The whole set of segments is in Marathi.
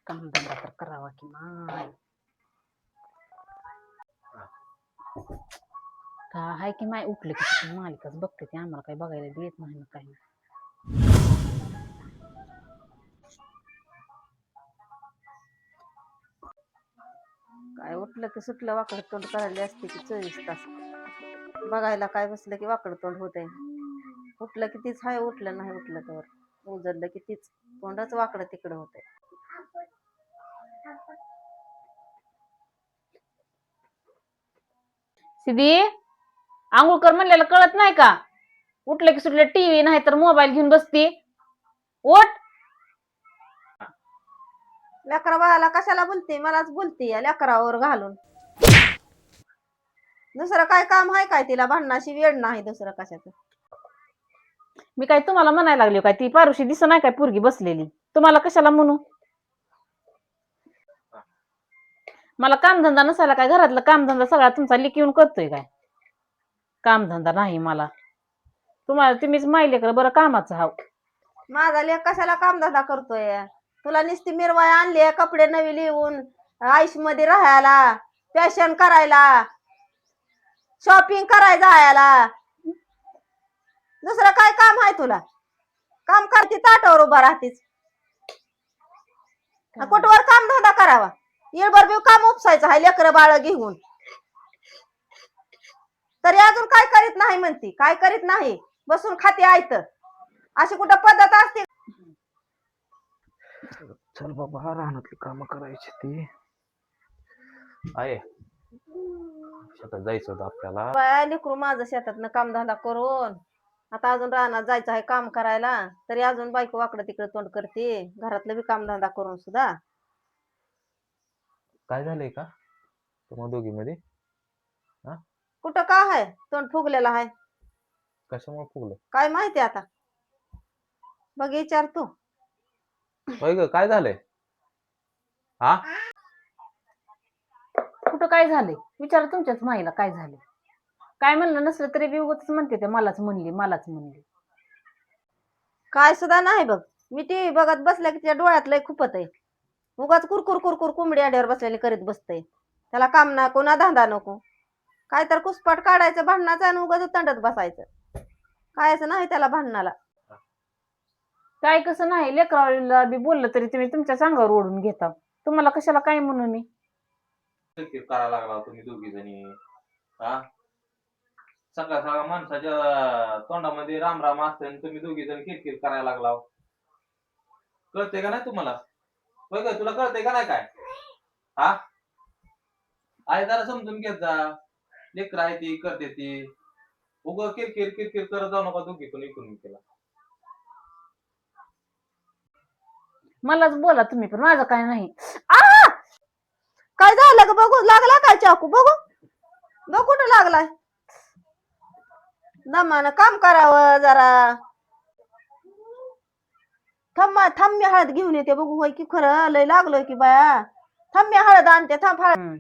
कामधंदा तर करावा की माय. का हाय की माय उठलं की मालिकाच बघते ते आम्हाला काही बघायला देत नाही ना काही. काय उठलं की सुटलं वाकड तोंड करायला असते की 24 तास बघायला काय बसलं की वाकड तोंड होतंय. उठलं की तीच हाय, उठलं नाही उठलं तर उजडलं की तीच तोंडच वाकडं तिकडं होतंय. सिद्धी आंघोळ कर म्हणलेलं कळत नाही का? उठलं की सुटलं टीव्ही नाही तर मोबाईल घेऊन बसती. उठ. लेकरा बाळाला कशाला बोलते? मलाच बोलते या लेकरावर घालून. दुसरं काय काम आहे काय तिला? भांडणाशी वेळ नाही दुसरं कशाचं. मी काय तुम्हाला म्हणायला लागले काय? ती पारुशी दिसत नाही काय पोरगी बसलेली? तुम्हाला कशाला म्हणू? मला कामधंदा नसायला काय घरातलं कामधंदा सगळा तुमचा लेक येऊन करतोय काय? कामधंदा नाही मला. तुम्हाला तुम्हीच माहिलेकर बरं कामाचं हाव. माझा लेक कशाला कामधंदा करतोय? तुला नुसती मिरवाय आणली, कपडे नवी लिहून आयुष मध्ये राहायला, फॅशन करायला, शॉपिंग करायला जायला. दुसरं काय काम आहे तुला? काम करते ताटावर उभा राहतीस. कुठवर काम धंदा करावा? येळभर बी काम उपसायचं हाय लेकरं बाळ घेऊन. तरी अजून काय करीत नाही म्हणती? काय करीत नाही? बसून खाते आयत. अशी कुठं पद्धत असते? चल बाबा रानातली कामं करायची ती आहे. शेतात जायचं होतं आपल्याला. लेकरू माझं शेतातनं कामधंदा करून आता अजून रानात जायचं आहे काम करायला, तरी अजून बायको वाकडं तिकडे तोंड करते. घरातलं बी कामधंदा करून सुद्धा. काय झालंय का तुम्हा दोघी मध्ये? कुठं का आहे तोंड फुगलेला आहे? कशामुळे फुगलं काय माहिती आता, बघ विचार तू. होय ग काय झालंय? हा कुठं काय झालंय विचार तुमच्याच माईला काय झालं. काय म्हणलं नसलं तरी बी उगाच म्हणते ते मलाच म्हणली. काय सुद्धा नाही बघ. मी टीव्ही बघत बसल्या की तिच्या डोळ्यात लय खुपत आहे. उगाच कुरकुर कुरकुर कोंबडी आड्यावर बसलेली करीत बसतय. त्याला काम नको ना धंदा नको. काय तर कुसपाट काढायचं भांडणाचं आणि उगाच तंडत बसायचं. कायच नाही त्याला भांडणाला. काय कसं नाही, लेकराला बी बोललं तरी तुम्ही तुमच्या अंगावर ओढून घेता. तुम्हाला कशाला काय म्हणू मी? करायला लागला तुम्ही दोघी जणी. हा सकाळ सकाळ माणसाच्या तोंडामध्ये राम राम असते आणि तुम्ही दोघी जण किरकिर करायला लागला. कळते का नाही तुम्हाला? होय ग तुला कळतंय का नाही काय? हा आई जरा समजून घेत जा. लेकर आहे ती करते ती. उग किरकिर किरकिर करत जाऊ नका दोघी पण इकडून केला. मलाच बोला तुम्ही पण माझं काय नाही. काय झालं ग? बघू लागला काय चाकू? बघू बघ कुठं लागलाय. दमानं काम करावं जरा. थांब मी हळद घेऊन येते बघू. होय की खरं लय लागलोय की बाया. थांब मी हळद आणते. थांब हळद.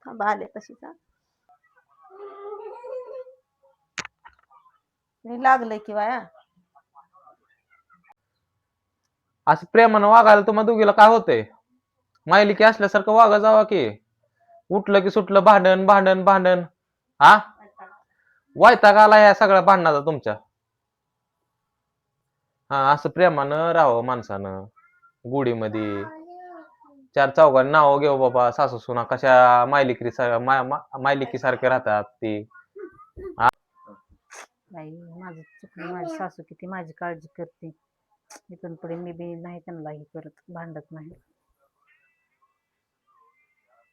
थांब आले तशीच. लागलंय की बाया. असं प्रेमानं वागायला तुम्हा दोघीला काय होतंय? मायलिकी असल्यासारखं वागा जावा की. उठलं की सुटलं भांडण भांडण भांडण. हा वैताग आला या सगळ्या भांडणाचा तुमच्या. हा असं प्रेमानं राहावं माणसानं गुडीमध्ये. चार चौघांनी नाव घेऊ बाबा. सासू सुना कशा मायलिकी सारखे राहतात ती. माझं चुकलं. माझी सासू किती माझी काळजी करते. इथून पुढे मी बी नाही त्यांना हे करत, भांडत नाही.